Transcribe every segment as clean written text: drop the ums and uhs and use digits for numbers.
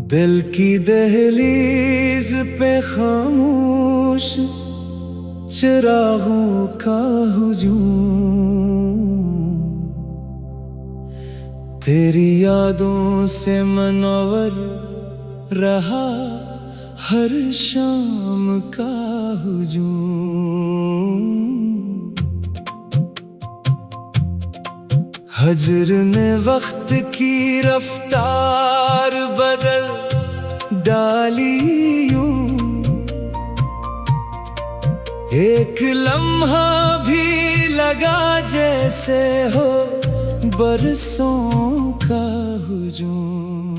दिल की दहलीज पे खामोश चिरागों का हुजूम, तेरी यादों से मनवर रहा हर शाम का हुजूम। हजर ने वक्त की रफ्तार बदल डाली यूं, एक लम्हा भी लगा जैसे हो बरसों का हुजूम।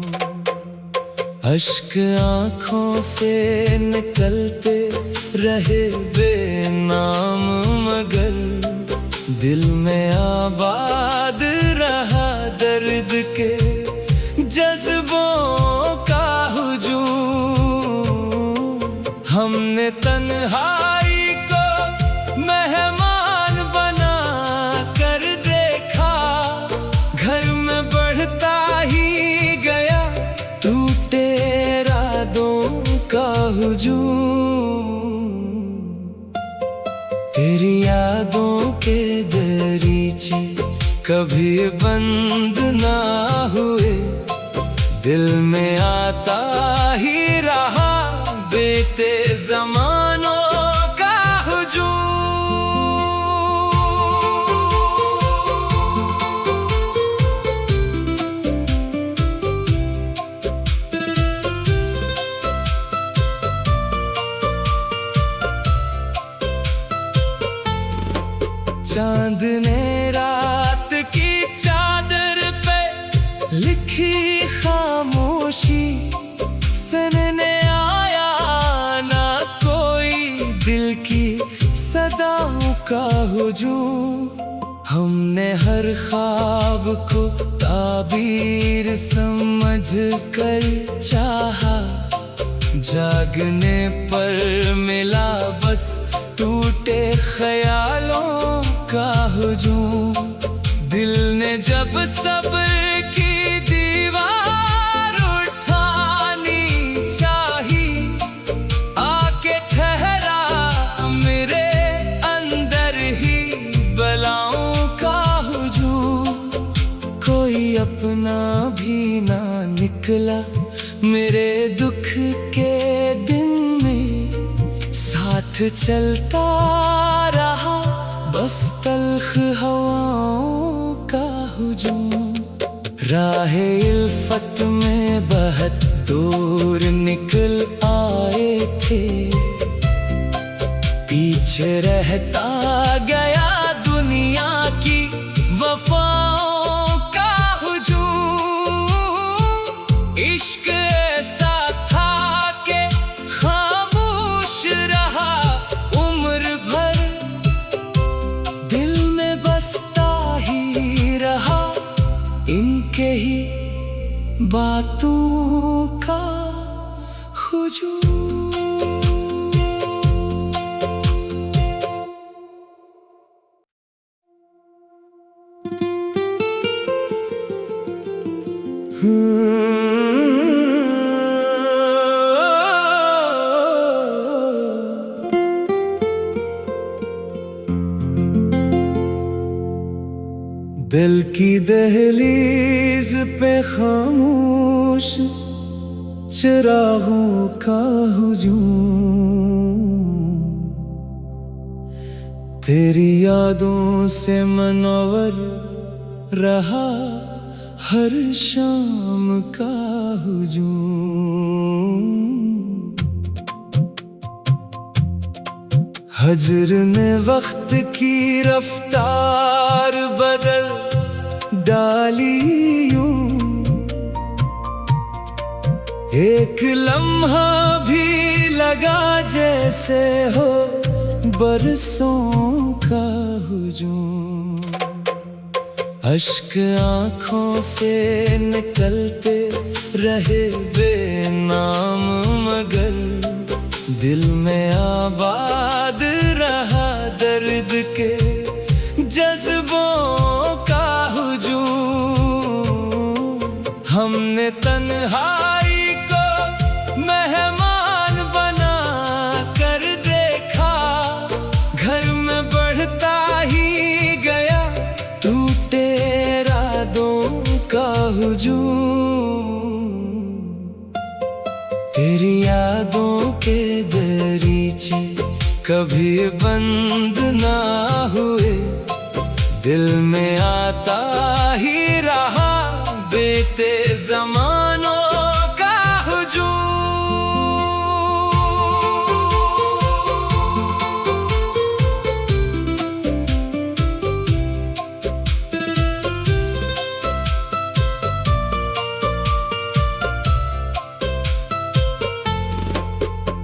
अश्क आँखों से निकलते रहे बेनाम, मगर दिल में आबाद रहा दर्द के जज्बों का हुजूम। हमने तन्हाई को मेहमान बना कर देखा, घर में बढ़ता ही गया टूटे इरादों का हुजूम। तेरी यादों के दरीचे कभी बंद ना हुए, दिल में आता ही रहा बीते ज़मानों का हुजूम। चांद ने रात की चादर पे लिखी खामोशी, सुनने आया ना कोई दिल की सदाओं का हुजूम। हमने हर ख्वाब को ताबीर समझ कर चाहा, जागने पर मिला बस टूटे ख्यालों का हुजूम। दिल ने जब सब्र की दीवार उठानी चाही, आके ठहरा मेरे अंदर ही बलाओं का हुजूम। कोई अपना भी ना निकला मेरे दुख के दिन में, साथ चलता रहा बस तल्ख हवाओं का हुजूम। राहे इल्फत में बहुत दूर निकल आए थे, पीछे रहता गया दुनिया की वफाओं का हुजूम। इश्क ऐसा था कि खामोश रहा उम्र भर, दिल में बसता ही रहा इनके ही बातों का हुजूम। दिल की दहलीज पे खामोश चिरागों का हुजूम, तेरी यादों से मनवर रहा हर शाम का हुजूम। हजर ने वक्त की रफ्तार बदल डाली यूं, एक लम्हा भी लगा जैसे हो बरसों का हुजूम। अश्क आँखों से निकलते रहे बेनाम, मगर दिल में आबाद रहा दर्द के जज्बों का हुजूम। हमने तन्हाई को मेहमान बना कर देखा, घर में बढ़ता ही गया टूटे इरादों का हुजूम। तेरी यादों के दरीचे कभी बंद ना हुए, दिल में आता ही रहा बीते ज़मानों का हुजूम।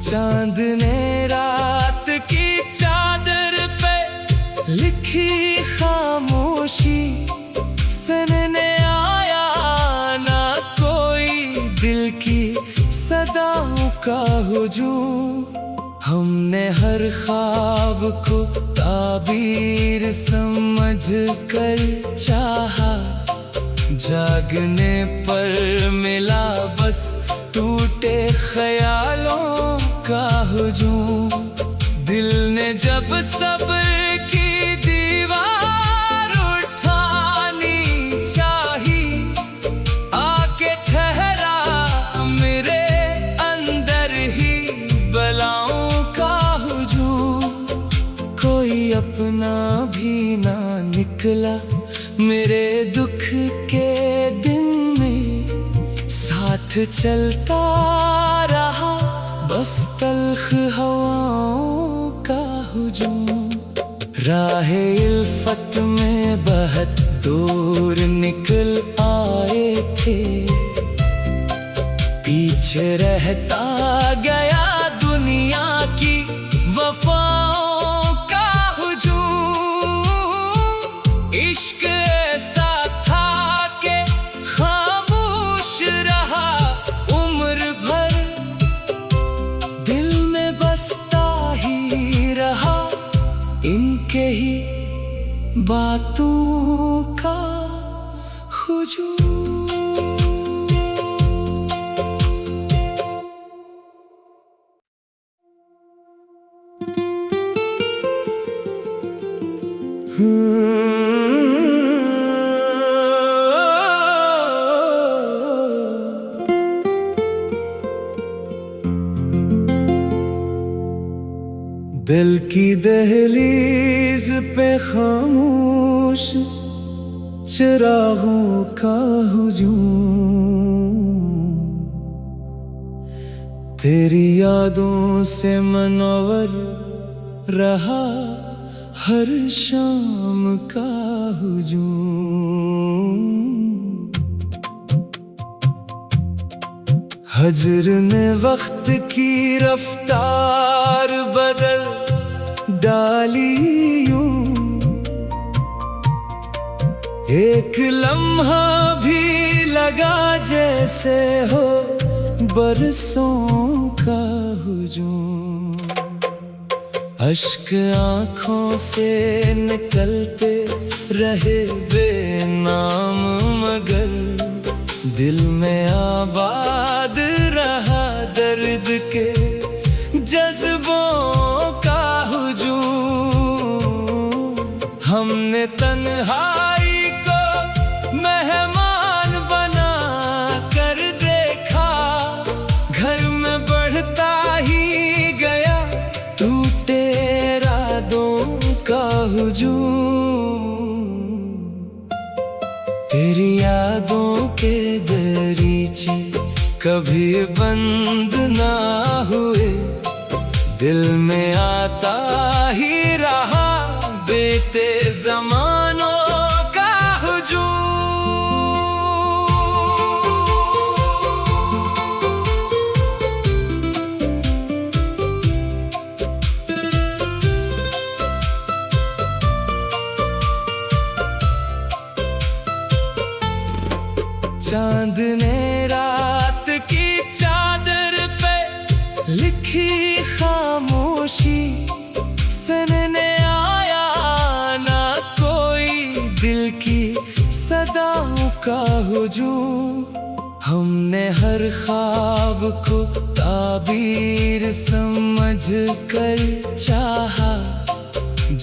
चांद ने रात की चादर पे लिखी खामोशी, सुनने आया ना कोई दिल की सदाओं का हुजूम। हमने हर ख्वाब को ताबीर समझ कर चाहा, जागने पर मिला बस टूटे ख्यालों का हुजूम। दिल ने जब सब्र की दीवार उठानी चाही, आके ठहरा मेरे अंदर ही बलाओं का हुजूम। कोई अपना भी ना निकला मेरे दुख के दिन में, साथ चलता रहा बस तल्ख हवाओं का हुजूम। राहे इल्फत में बहुत दूर निकल आए थे, पीछे रहता गया दुनिया की वफाओं का हुजूम। इश्क ऐसा था कि खामोश रहा उम्र भर, दिल में बसता ही रहा इनके ही बातों का हुजूम। दिल की दहलीज पे खामोश चिरागों का हुजूम। तेरी यादों से मनवर रहा हर शाम का हुजूम। हजर ने वक्त की रफ्तार बदल डाली यूं, एक लम्हा भी लगा जैसे हो बरसों का हुजूम। अश्क आँखों से निकलते रहे बेनाम, मगर दिल में आबाद रहा दर्द के जज्बों का हुजूम। हमने तन्हाई को मेहमान बना कर देखा, घर में बढ़ता ही गया टूटे इरादों का हुजूम। तेरी यादों के दरीचे कभी बंद ना हुए, दिल में आता ही रहा बीते ज़मानों का हुजूम। चांद ने रात की चादर पे लिखी खामोशी सुनने आया ना कोई दिल की सदाओं का हुजूम। हमने हर ख्वाब को ताबीर समझ कर चाहा,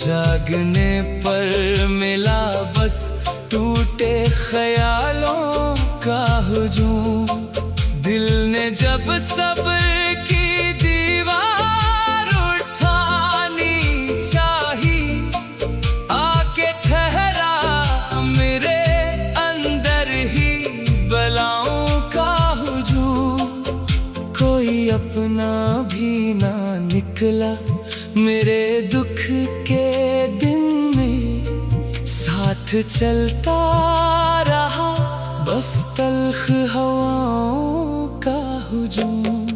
जागने पर मिला बस टूटे ख्यालों का हुजूम। दिल ने जब सब्र की दीवार उठानी चाही, आके ठहरा मेरे अंदर ही बलाओं का हुजूम। कोई अपना भी ना निकला मेरे दुख के दिन में, साथ चलता रहा बस तल्ख हवाओं का हुजूम।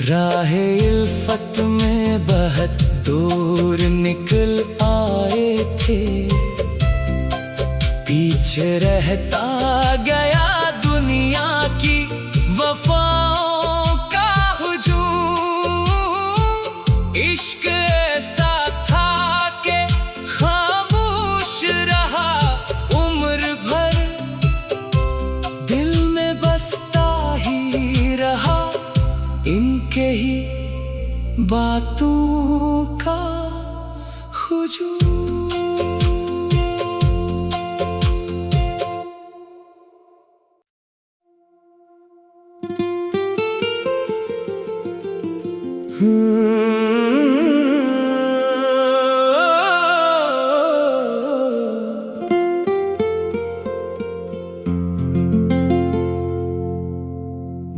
राहे इल्फत में बहुत दूर निकल आए थे, पीछे रहता गया दुनिया की वफाओं का हुजूम। इश्क ऐसा था कि खामोश रहा उम्र भर, दिल में बसता ही रहा इनके ही बातों का हुजूम।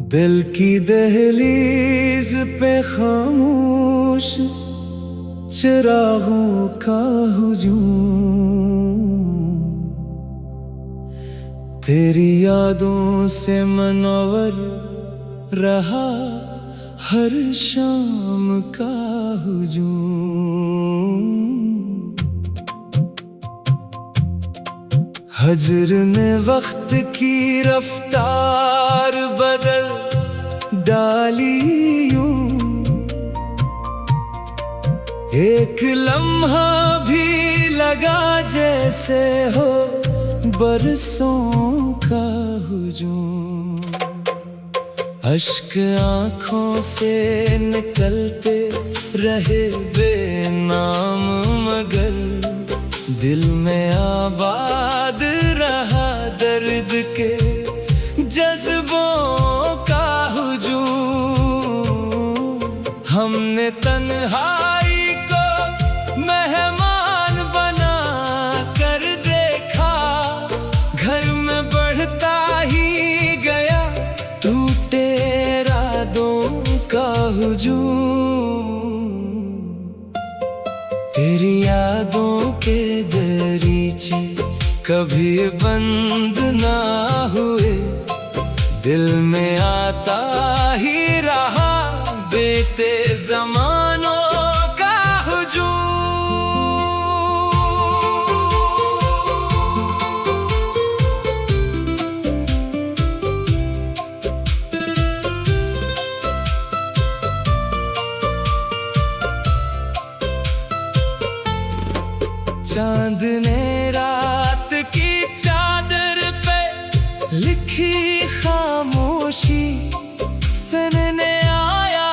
दिल की दहलीज पे खामोश चिरागों का हुजूम। तेरी यादों से मनवर रहा हर शाम का हुजूम। हजर ने वक्त की रफ्तार बदल डाली यूं, एक लम्हा भी लगा जैसे हो बरसों का हुजूम। अश्क आँखों से निकलते रहे बेनाम, मगर दिल में आबाद रहा दर्द के जज्बों का हुजूम। हमने तन्हाई को मेहमान बना कर देखा, घर में बढ़ता ही गया टूटे इरादों का हुजूम। तेरी यादों के दरीचे कभी बंद ना हुए, दिल में आता ही रहा बीते ज़मानों का हुजूम। चांद ने रात की चादर पे लिखी खामोशी सुनने आया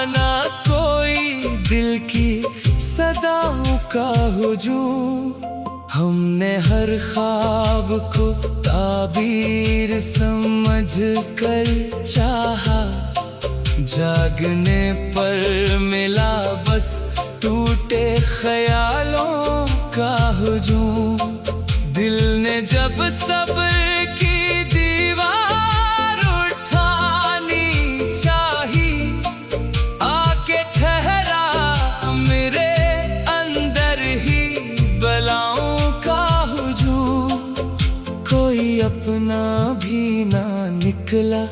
ना कोई दिल की सदाओं का हुजूम। हमने हर ख्वाब को ताबीर समझ कर चाहा, जागने पर मिला बस टूटे ख्यालों का हुजूम। दिल ने जब सब्र की दीवार उठानी चाही, आके ठहरा मेरे अंदर ही बलाओं का हुजूम। कोई अपना भी ना निकला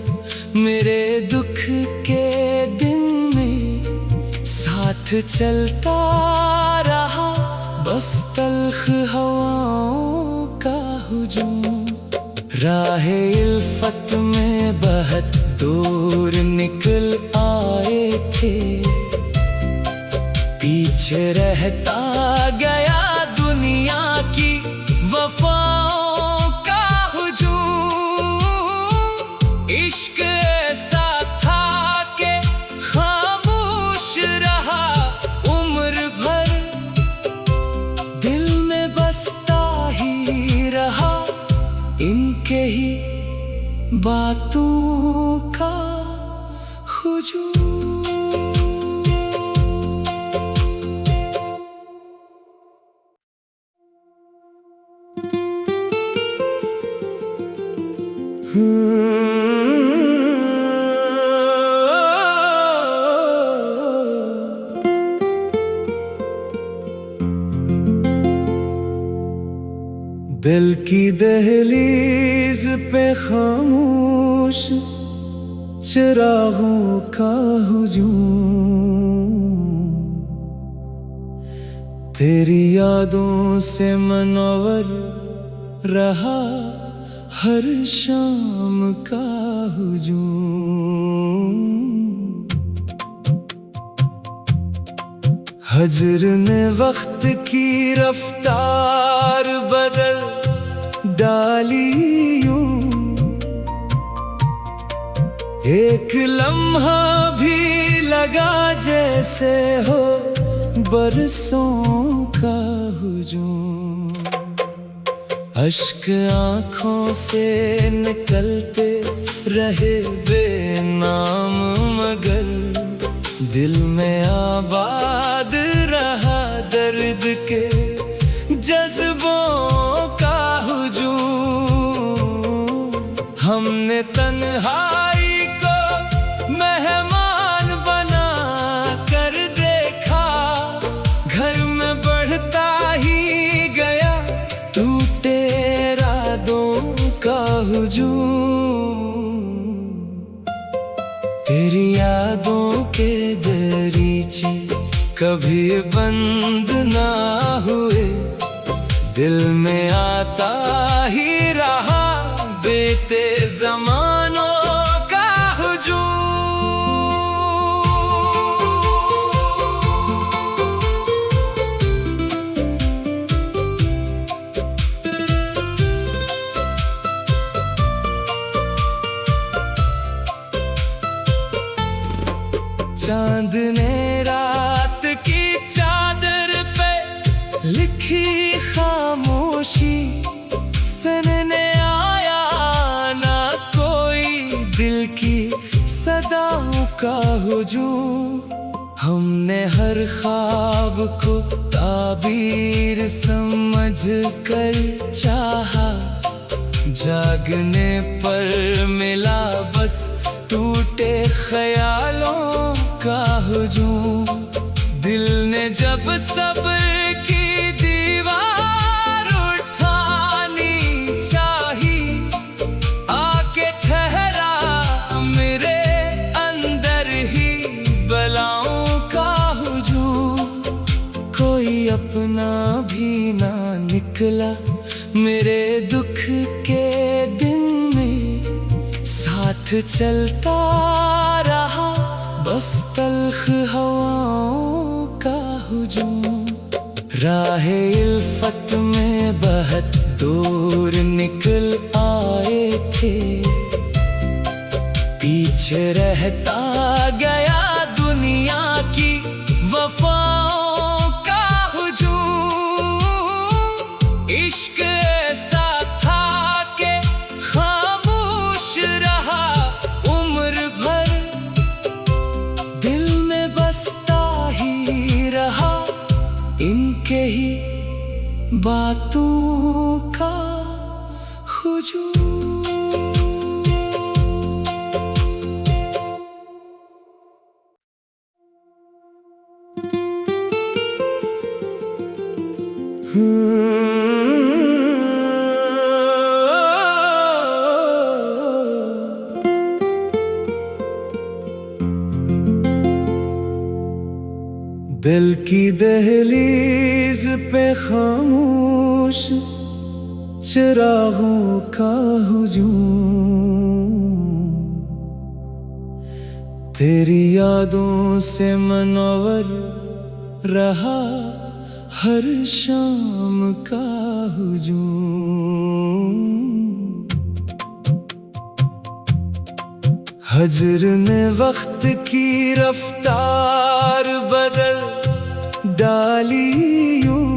मेरे दुख के दिन में, साथ चलता रहा बस तल्ख हवाओं का हुजूम। राहे इल्फत में बहुत दूर निकल आए थे, पीछे रहता गया दुनिया की वफाओं का हुजूम। इश्क ऐसा था कि खामोश रहा उम्र भर, दिल में बसता ही रहा इनके ही बातों का हुजूम। दिल की दहलीज पे खामोश चिरागों का हुजूम। तेरी यादों से मनवर रहा हर शाम का हुजूम। हजर ने वक्त की रफ्तार बदल डाली यूं, एक लम्हा भी लगा जैसे हो बरसों का हुजूम। अश्क आँखों से निकलते रहे बेनाम, मगर दिल में आबाद रहा दर्द के जज्बों का हुजूम। हमने तन्हाई को मेहमान बना कर देखा, घर में बढ़ता ही गया टूटे इरादों का हुजूम। तेरी यादों के दरीचे कभी बंद ना हुए, दिल में आता ही रहा बीते ज़मानों का हुजूम। चांद ने रात की चादर पे लिखी खामोशी, सुनने आया ना कोई दिल की सदाओं का हुजूम। हमने हर ख्वाब को ताबीर समझ कर चाहा, जागने पर मिला बस टूटे ख्यालों का हुजूम। दिल ने जब सब्र की दीवार उठानी चाही, आके ठहरा मेरे अंदर ही बलाओं का हुजूम। कोई अपना भी ना निकला मेरे दुख के दिन में, साथ चलता रहा बस तल्ख हवाओं का हुजूम। राहे इल्फत में बहुत दूर निकल आए थे, पीछे रहता गया दुनिया की वफाओं का हुजूम। इश्क ऐसा था कि खामोश रहा उम्र भर, दिल में बसता ही रहा इनके ही बातों का हुजूम। दिल की दहलीज पे खामोश चिरागों का हुजूम। तेरी यादों से मनवर रहा हर शाम का हुजूम। हजर ने वक्त की रफ्तार बदल डाली यूं,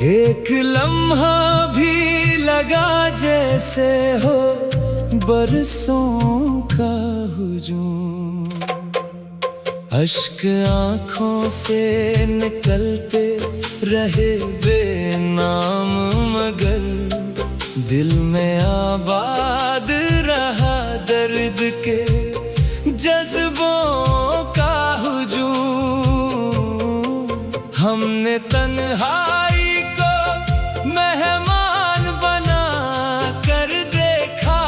एक लम्हा भी लगा जैसे हो बरसों का हुजूम। अश्क आँखों से निकलते रहे बेनाम, मगर दिल में आबाद रहा दर्द के जज्बों का हुजूम। हमने तन्हाई को मेहमान बना कर देखा,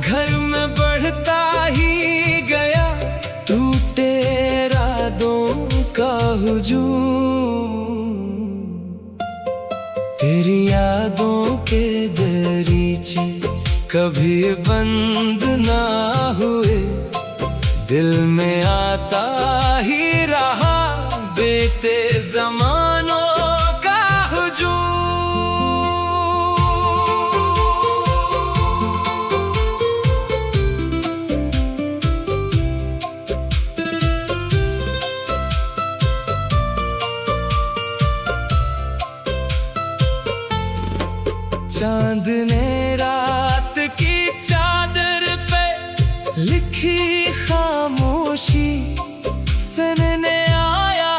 घर में बढ़ता ही गया टूटे इरादों का हुजूम। तेरी यादों के दरीचे कभी बंद ना हुए, दिल में आता ही रहा बीते ज़मानों का हुजूम। चांद ने रात की चादर पे लिखी खामोशी, सुनने आया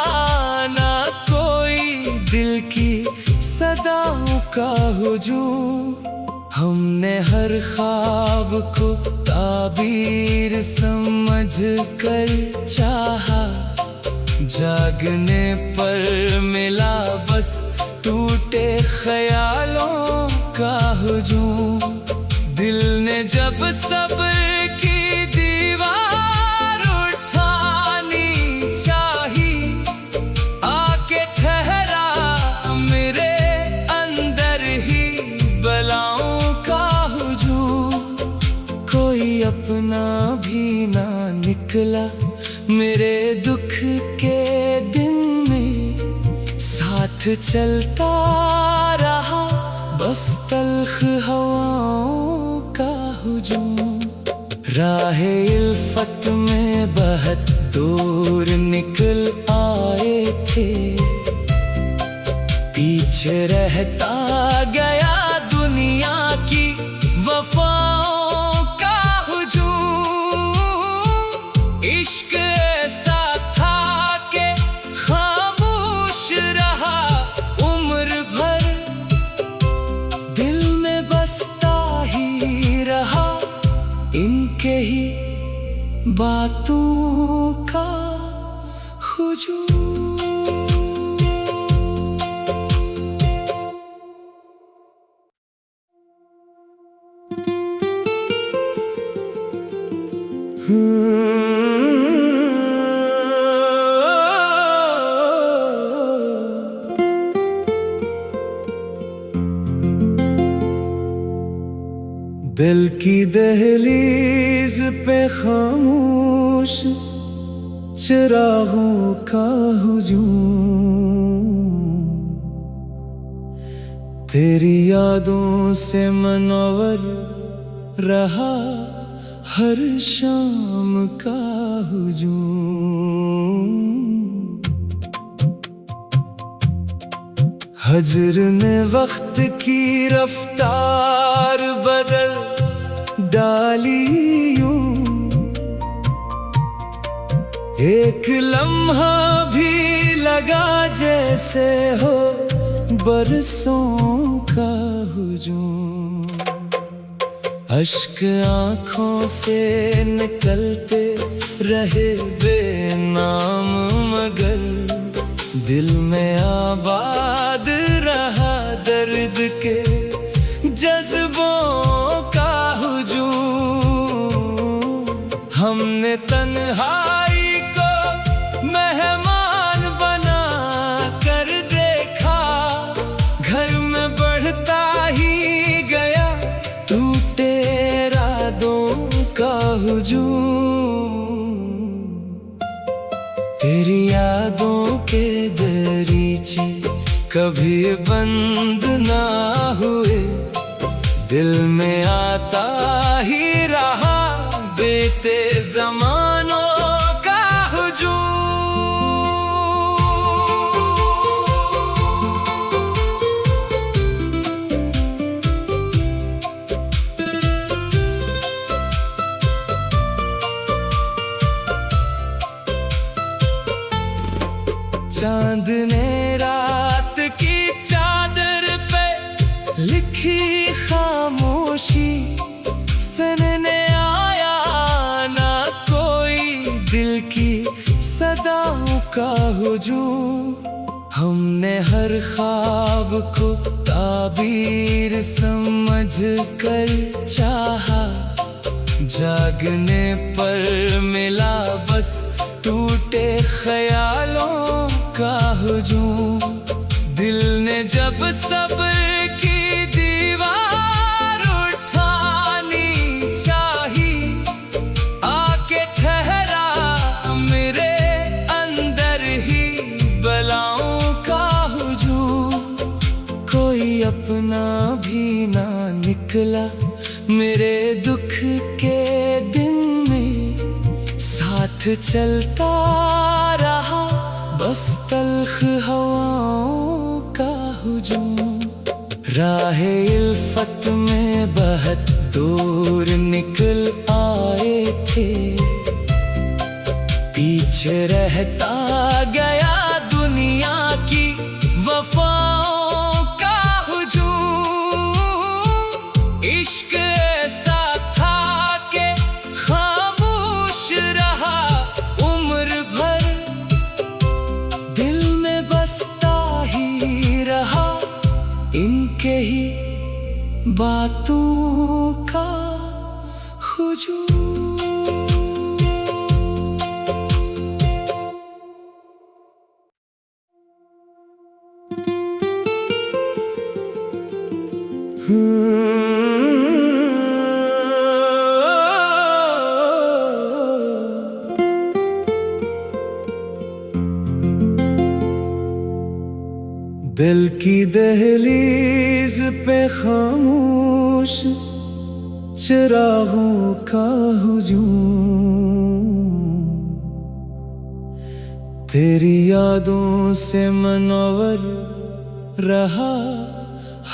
ना कोई दिल की सदाओं का हुजूम। हमने हर ख्वाब को ताबीर समझ कर चाहा, जागने पर मिला बस टूटे ख्यालों का हुजूम। दिल ने जब सब्र की दीवार उठानी चाही, आके ठहरा मेरे अंदर ही बलाओं का हुजूम। कोई अपना भी ना निकला मेरे दुख के दिन में, साथ चलता रहा बस तल्ख हवाओं का हुजूम। राहे इल्फत में बहुत दूर निकल आए थे, पीछे रहता गया दुनिया की वफाओं का हुजूम। इश्क ऐसा था कि खामोश रहा उम्र भर, दिल में बसता ही रहा इनके ही बातों का हुजूम। दिल की दहलीज पे खामोश चिरागों का हुजूम। तेरी यादों से मनवर रहा हर शाम का हुजूम। हजर ने वक्त की रफ्तार बदल डाली यूं, एक लम्हा भी लगा जैसे हो बरसों का हुजूम। अश्क आँखों से निकलते रहे बेनाम, मगर दिल में आबाद रहा दर्द के जज्बों का हुजूम। हमने तन्हाई को मेहमान बना कर देखा, घर में बढ़ता ही गया टूटे इरादों का हुजूम। कभी बंद ना हुए, दिल में आता ही रहा बीते जमानों का हुजूम। चांद ने रात की चादर पे लिखी खामोशी, सुनने आया ना कोई दिल की सदाओं का हुजूम। हमने हर ख्वाब को ताबीर समझ कर चाहा, जागने पर मिला बस टूटे ख्यालों का हुजूम। दिल ने जब सब्र की दीवार उठानी चाही, आके ठहरा मेरे अंदर ही बलाओं का हुजूम। कोई अपना भी ना निकला मेरे दुख के दिन में, साथ चलता रहा बस तल्ख हवाओं का हुजूम। राहे इल्फत में बहुत दूर निकल आए थे, पीछे रहता गया दुनिया की वफाओं का हुजूम। इश्क ऐसा था कि खामोश रहा उम्र भर, दिल में बसता ही रहा इनके ही बातों का हुजूम। दिल की दहलीज पे खामोश चिरागों का हुजूम। तेरी यादों से मनवर रहा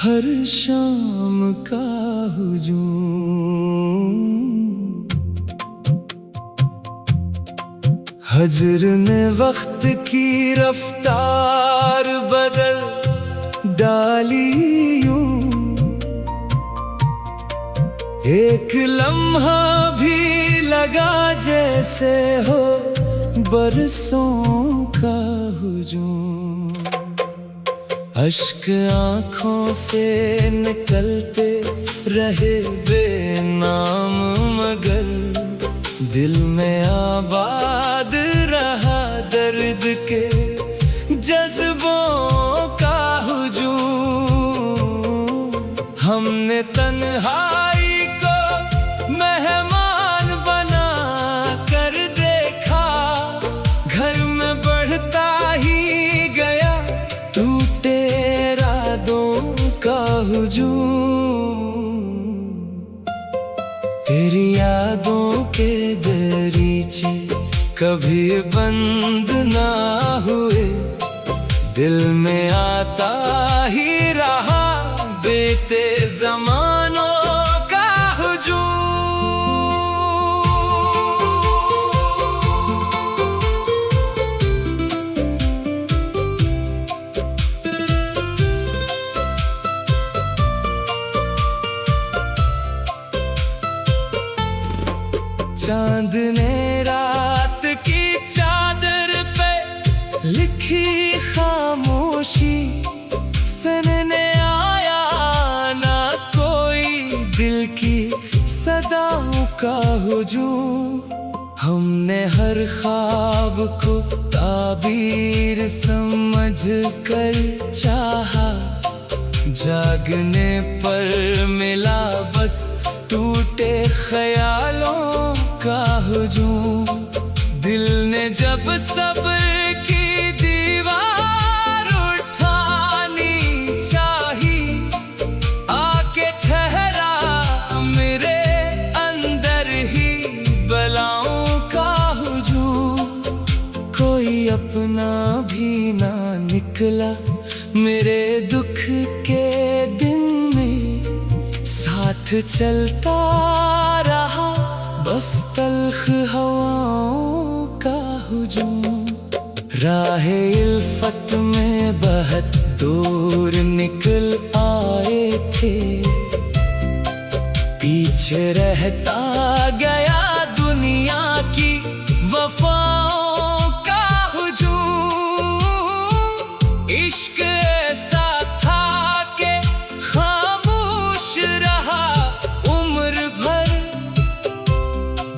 हर शाम का हुजूम। हजर ने वक्त की रफ्तार बदल डाली यूं, एक लम्हा भी लगा जैसे हो बरसों का हुजूम। अश्क आँखों से निकलते रहे बेनाम, मगर दिल में आबाद रहा दर्द के जज्बों का हुजूम। हमने तन्हाई को मेहमान बना कर देखा, घर में बढ़ता ही गया टूटे इरादों का हुजूम। तेरी यादों के दरीचे कभी बंद ना हुए, दिल में आता ही रहा बीते जमानों का हुजूम। चांद ने रात की चादर पे लिखी खामोशी, सुनने आया ना कोई दिल की सदाओं का हुजूम। हमने हर ख्वाब को ताबीर समझ कर चाहा, जागने पर मिला बस टूटे ख्यालों का हुजूम। दिल ने जब सब्र की दीवार उठानी सपना भी ना निकला। मेरे दुख के दिन में साथ चलता रहा, बस तल्ख हवाओं का हुजूम। राहे इल्फत में बहुत दूर निकल आए थे, पीछे रहता गया दुनिया की वफाओं का हुजूम। इश्क ऐसा था कि खामोश रहा उम्र भर,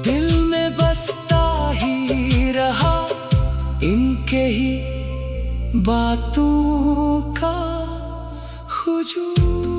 दिल में बसता ही रहा इनके ही बातों का हुजूम।